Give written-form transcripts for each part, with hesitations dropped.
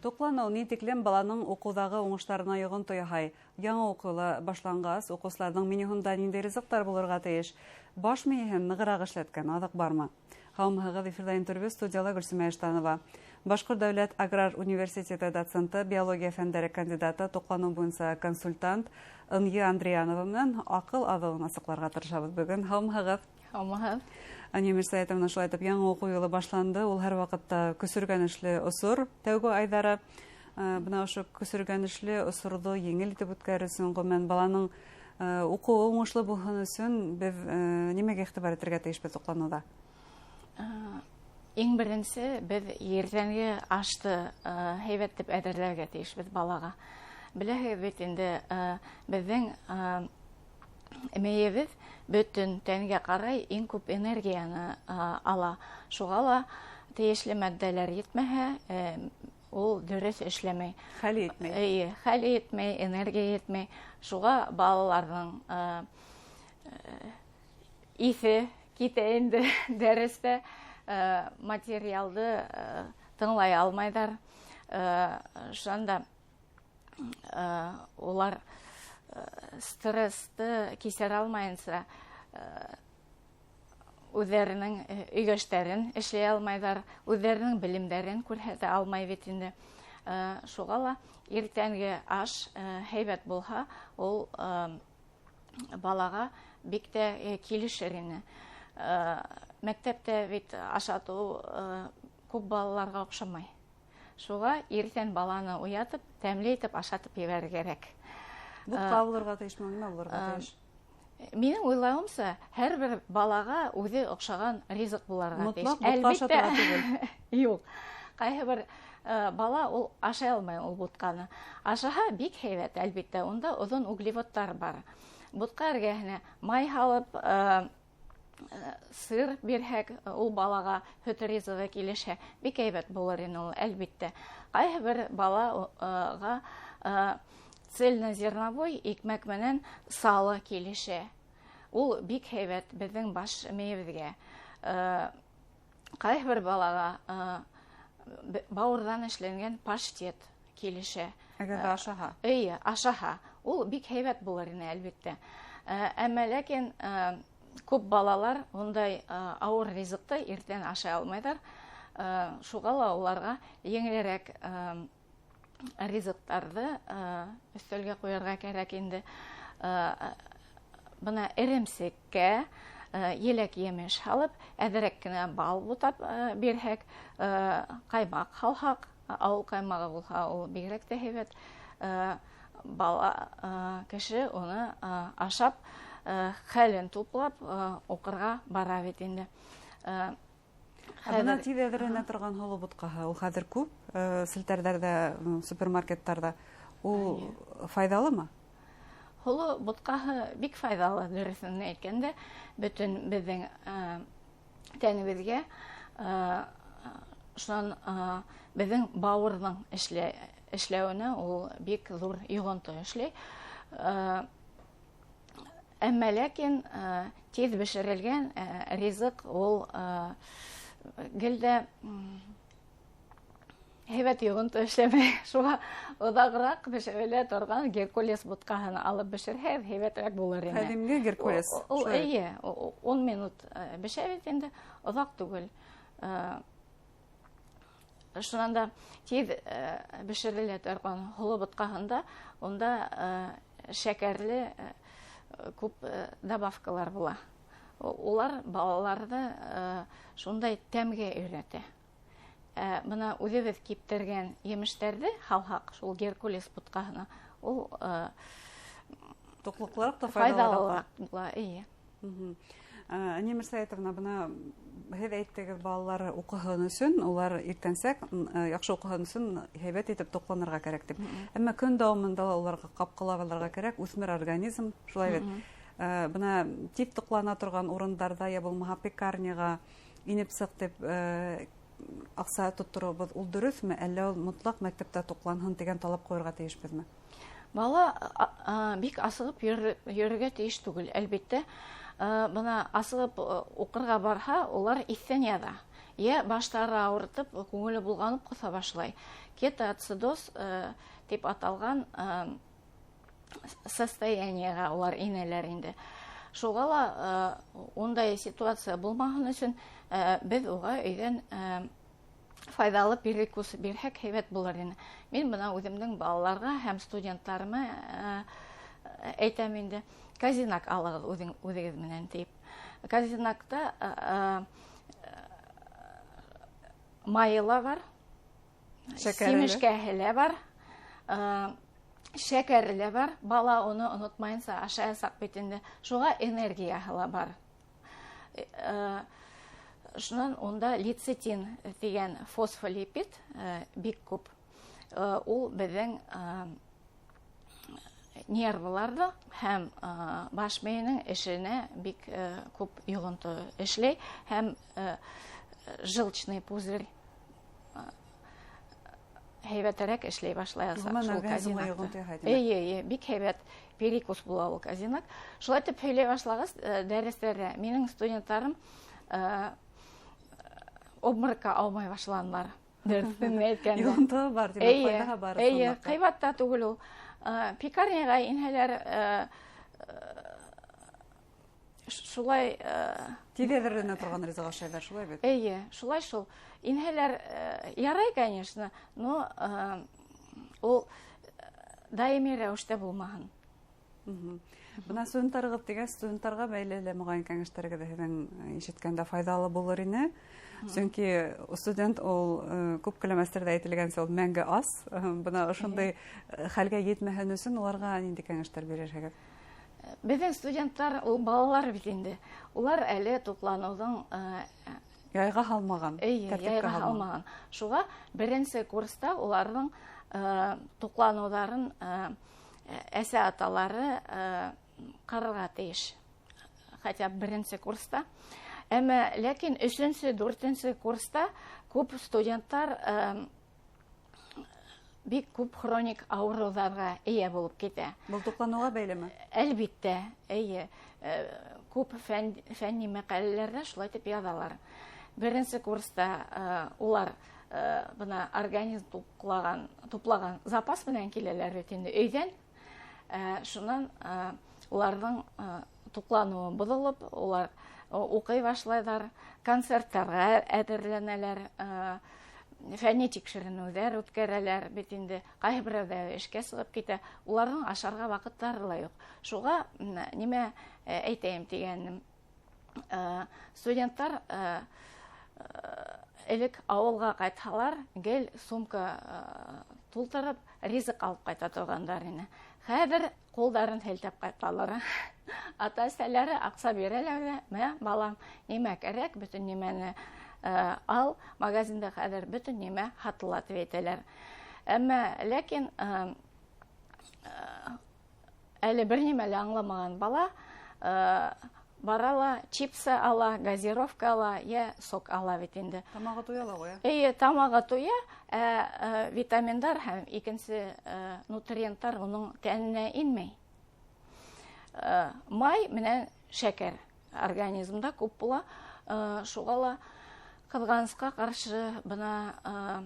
Туклану ни тиклем баланың укудагы уңышларына йогынты яһай. Яңа укулы башлангас, укучыларның минимумда нинди ризыктар булырга тиеш? Баш миен ныгырак эшләткән адык бармы? Һаумыгыз эфирда интервью студияла Гөлсүмә Эштанова. Башкорт дәүләт аграр университеты доценты, биология фәннәре кандидаты, туклану буенча консультант Ынйы Андриянова белән акыл адыгын асыкларга тырышабыз бүген. Һаумыгыз. Һаумыгыз. Әнемир Сәетовна шулай итеп яңа уку елы башланды. Ул һәр вакытта көсөргәнешле осур. Тәүге айдары бына ошо көсөргәнешле осурды еңел итеп үткәрүсен гомән баланың укуы уңышлы булган өчен без нимәгә игътибар итәргә тиешбез туклануда? Иң беренче без ертәнге ашты һәйбәт дип әзерләргә тиешбез балага. Беләһегез бит инде безнең мәебез бөтен тәнгә карай иң күп энергияны ала. Шуга ла тиешле матдәләр җитмәһә, ул дөрес эшләмәй. Хәл итмәй, энергия җитмәй. Шуга балаларның исе китә инде дәрестә материалды тыңлай алмайдар. Шунда улар стрессты кисерә алмаенча үзләренең өйгәштәрен эшләй алмайдар, үзләренең белемнәрен күрсәтә алмай бит инде. Шуга ла иртәнге аш һәйбәт булса, ул балага бик тә килешер ине. Мәктәптә бит ашату күп балаларга охшамай. Шуга иртән баланы уятып, тәмле итеп ашатып ебәрергә кирәк. Бутка булырга тиешме, нимә булырга тиеш? Минең уйлавымча, һәрбер балага үзе охшаган ризык буларга тиеш. Бутка ашатырга түгел. Юк. Кайбер бала ул ашай алмай ул бутканы. Ашаһа бик һәйбәт, әлбәттә, унда озон углеводтар бар. Бутка эргәһенә май һалып, сыр бирһәк, ул балага һөт ризыгы килешә, бик һәйбәт булыр ине ул, әлбәттә. Кайбер балага цельнозерновой икмәк менән салы килешә. Ул бик һәйбәт безнең баш миебезгә. Кайбер балага бауырдан эшләнгән паштет килешә. Әгәр ашаһа. Ашаһа. Ул бик һәйбәт булыр ине, әлбәттә. Әмма ләкин күп балалар ундай авыр ризыкты иртән ашай алмайдар. Шуга ла уларга еңелрәк ризыктарды өстәлгә куярга кирәк инде. Бына эремсеккә еләк емеш алып, әдерәк кенә бал бутап бирһәк, каймак халхак, авыл каймагы булса, ул бигрәк тә һәйбәт. Бала кеше уны ашап, хәлен туплап, укырга бара бит инде. Бына тиҙ торган һоло буткаһы, ул хәзер күп селтәрҙәрҙә, супермаркеттарда. Ул файдалымы? Һоло буткаһы бик файдалы, дөрөҫөн әйткәндә, бөтөн безнең тәнебеҙгә, шунан безнең бауырҙың эшләүенә ул бик ҙур йоғонто эшләй. Әммә ләкин тиҙ бешерелгән ризык ул гелдә һәйбәт йоғонто эшләмәй. Шуға оҙағыраҡ бешерелә торған Геркулес буткаһын алып бешерһә, һәйбәтрәк булыр ине. Ҡәҙимге Геркулес. Ул 10 минут бешә бит инде, оҙаҡ түгел. Шунан да тиҙ бешерелә торған һоло буткаһында унда шәкәрле күп добавкалар була. Улар балаларҙы шундай тәмгә өйрәтә. Бына үҙебеҙ киптергән емештәрҙе һалһаҡ, шул Геркулес буткаһына, ул туҡлыҡлыраҡ та файҙалыраҡ була. Әнемир Сәетовна, бына һеҙ әйттегеҙ, балалар уҡыһын өсөн, улар иртәнсәк яҡшы уҡыһын өсөн һәйбәт итеп туҡланырға кәрәк дип. Әммә көн дауамында уларға ҡапҡылап алырға кәрәк, үҫмер организм, шулай бит. Бына тиҙ туҡлана торған урындарҙа, я булмаһа пекарняға инеп сыҡ дип аҡса тотторобоҙ, ул дөрөҫмө, әллә ул мотлаҡ мәктәптә туҡланһын тигән талап ҡуйырға тейешбеҙме? Бала бик асығып йөрөргә тейеш түгел, әлбәттә. Бына асығып уҡырға барһа, улар иҫтән яҙа. я баштары ауыртып, көңілі бұлғанып құса башлай. Кетоацидоз деп аталған состояниеға олар инелер инде. Шуғала ондай ситуация болмаған үшін біз оға өйден файдалы перекус берхек хейбет болар ені. Мен бұна өзімдің балаларға һәм студенттарыма әйтәм инде, казинак алығыз өзіңіз менен дейіп. Казинакта майыла бар, семешкәһеле бар, шәкәрле бар. Бала оны ұнытмайынса аша ясақ бетінде. Шуға энергияһыла бар. Шунан онда лецитин деген фосфолипид бик күп. Ул безнең нервларда һәм баш миенең эшенә бик күп йогынты эшләй һәм желчный пузырь һәйбәтрәк эшләй башлая шул казинак. Бик һәйбәт перекус була ул казинак. Шулай итеп һөйләй башлагыз дәресләрдә минең студентларым обморокка алмай башланылар. Дәресен әйткәндә. Йогынты бар дип файдаға бар. Кыйбатта түгел ул. Пекарняга инһәләр шулай телевизорда торган ризык ашайлар шулай бит. Шулай шул. Инһәләр ярай, конечно, но ул даими рәвештә булмаган. Бuna студентларга дигән студентларга бәйле мөгаен кәңәшләргә дә һәм ишеткәндә файдалы булыр ине. Чөнки студент ул күп километрда әйтелгән сул мәңге ас. Бuna ошондай хәлгә җитмәгән өчен уларга нинди кәңәшләр бирергә? Безнең студентлар ул балалар бит инде. Улар әле туплануның яйга һалмаган, тәртипкә һалмаган. Шуга беренче курста уларның туплануларын әсә аталары карарга тиеш. Хотя беренче курста. Әмма ләкин 3-нче, 4-нче курста күп студентлар бик күп хроник авыруларга ия булып китә. Бу туплануга бәйлеме? Әлбиттә, күп фәнни мәкаләләрдә шулай дип язалар. Беренче курста улар бына организм туплаган запас белән киләләр бит инде өйдән. Шуннан уларның туплануы бозылып, улар укый башлайлар, концертларга әзерләнәләр, фәнни тикшеренүләр үткәрәләр, бит инде кайберәүдә эшкә сыгып китә. Уларның ашарга вакытлары ла юк. Шуга нимә әйтәм дигәнем, студентлар элек авылга кайтсалар, гел сумка тултырып, ризык алып кайта торгандар ине. Хәзер кулдарын һелтәп кайталар. Ата-әсәләре акча бирәләр, "Мә, балам, нимә кирәк, бөтен нимәне ал, магазинда хәзер бөтен нимә һатылатып әйтәләр." Әмма ләкин әле бер нимә лә аңламаган бала барала, чипсы ала, газировка ала, я сок ала бит инде. Тамагы туяла гой. Тамагы туя, витаминдар һәм икенче нутриентлар уның тәненә инмәй. Май менән шәкәр организмда күп була. Шугала кызганычка каршы бына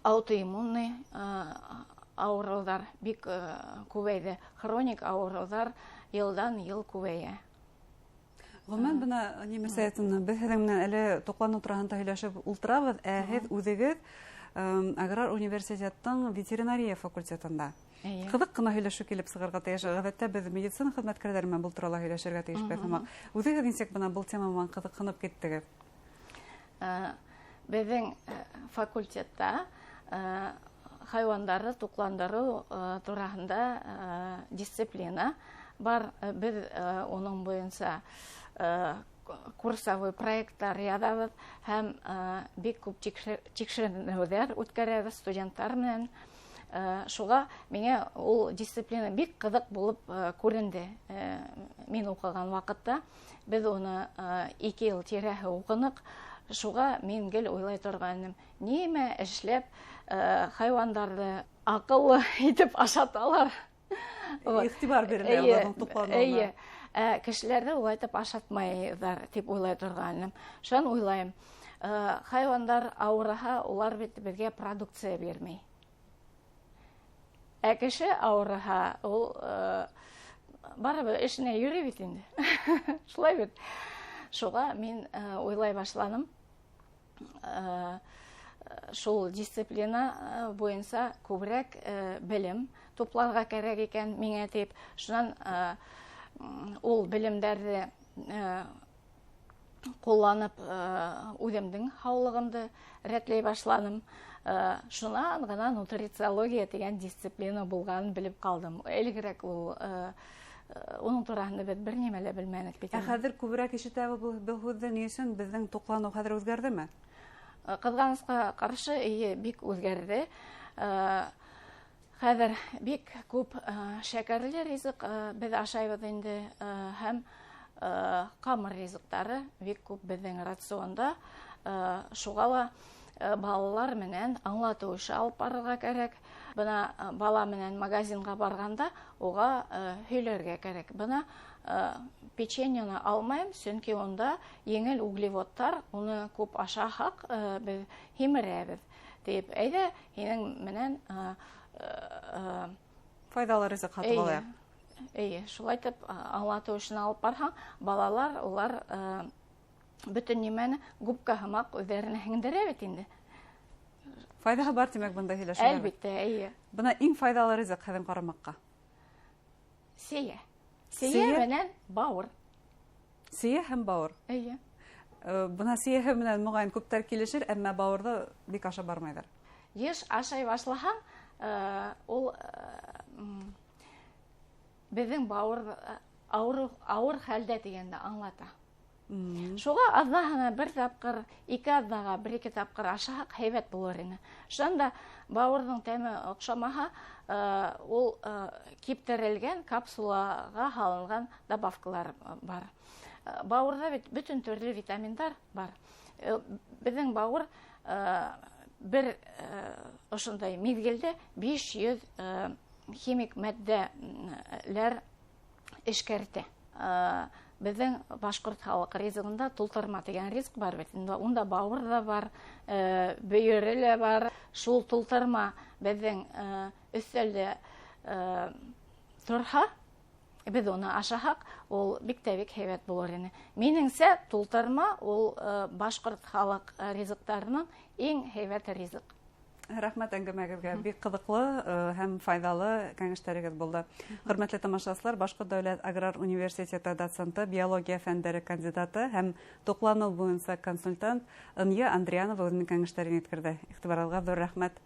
аутоиммунный авырулар бик күбәйде. Хроник авырулар елдан-ел күбәя. Гомумән бына нимәсәтен без һәм менән әле токлану турында һөйләшеп ултырабыз. Һез үзегез Аграр университетының ветеринария факультетында. Кызык кына һөйләшү килеп сыгырга тиеш. Гадәттә без медицина хезмәткәрләре белән бу турыда һөйләшергә тиешбез, әмма үзегез ничек бына бу темадан кызыксынып киттегез? Безнең факультетта хайвандары тукландыру турында дисциплина бар. Без оның буенча курсовой проекттар язабыз һәм бик күп тикшеренүләр үткәрәбез студентлар менән. Шуга миңа ул дисциплина бик кызык булып күренде. Мин укыган вакытта без уны 2 ел тирәһе укынык. Шуга мин гел уйлай торганым, нимә эшләп хайвандарды акыллы итеп ашаталар. Игътибар бирелә уларның туплануына. Кешеләрне улайтып ашатмайҙар дип уйлай торганым. Шуны уйлайым. Хайвандар ауырыһа, улар бит беҙгә продукция бирмәй. Ә кеше ауырыһа, ул барыбер эшенә йөрөй бит инде. Шулай бит. Шуға мин уйлай башланым. Шул дисциплина буенса күбрәк белем тупларга кәрәк икән миңә тип. Шунан ул белемдәрне кулланып үҙемдең һаулығымды рәтләй башланым. Шунан гына нутрициология дигән дисциплина булганын белеп калдым. Элегрәк ул уның тураһында бит бер нимә лә белмәнек бит. Хәзер күбрәк ишетәбез был һүҙҙе ни өсөн безнең туклану хәзер үзгәрдеме? Ҡыҙғанысҡа ҡаршы, бик үҙгәрҙе. Хәҙер бик күп шәкәрле ризыҡ беҙ ашайбыҙ инде, һәм ҡамыр ризыҡтары бик күп беҙҙең рационда. Шуға ла балалар менән аңлатыу эше алып барырға кәрәк. Бына бала менән магазинға барғанда уға һөйләргә кәрәк. Бына печеньены алмайым, сөнки унда еңел углеводтар, уны күп ашаһаҡ, беҙ һимерәбеҙ. Тип, әйҙә, һинең менән файдалы ризыҡ һатып алайыҡ. Шулай итеп аңлатыу эшен алып барһаң, балалар, улар бөтөн нимәне губка һымаҡ үҙҙәренә һеңдерә бит инде. Файдаһы бар тимәк бында һөйләшергә. Әлбиттә, Бына иң файдалы ризыҡ һеҙҙең ҡарамаҡҡа. Сейә. Сейә менән бауыр. Сейә һәм бауыр. Бына сейәһе менән моғайын күптәр килешер, әммә бауырҙы бик аша бармайҙар. Йыш ашай башлаһаң, ул беҙҙең бауыр ауыр хәлдә тигәнде аңлата. Шуға аҙнаһына бер тапҡыр, 2 аҙнаға 1-2 тапҡыр ашаһаҡ һәйбәт булыр ине. Шунан да бауырҙың тәме оҡшамаһа, ул киптерелгән капсулаға һалынған добавкалар бар. Бауырҙа бит бөтөн төрлө витаминдар бар. Беҙҙең бауыр бер ошондай миҙгелдә 500 химик матдәләр эшкәртә. Беҙҙең башҡорт халыҡ ризығында тултырма тигән ризыҡ бар бит. Унда бауыр ҙа бар, бөйөрө лә бар. Шул тултырма беҙҙең өҫтәлдә торһа, беҙ уны ашаһаҡ, ул бик тә бик һәйбәт булыр ине. Минеңсә, тултырма ул башҡорт халыҡ ризыҡтарының иң һәйбәт ризыҡ. Рәхмәт әңгәмәгеҙгә. Бик ҡыҙыҡлы һәм файҙалы кәңәштәрегеҙ булды. Хөрмәтле тамашасылар, Башҡорт дәүләт аграр университеты доценты, биология фәндәре кандидаты һәм туҡланыу буйынса консультант Ынйы Андрианова үҙенең кәңәштәрен еткерҙе. Иғтибарығыҙға ҙур рәхмәт.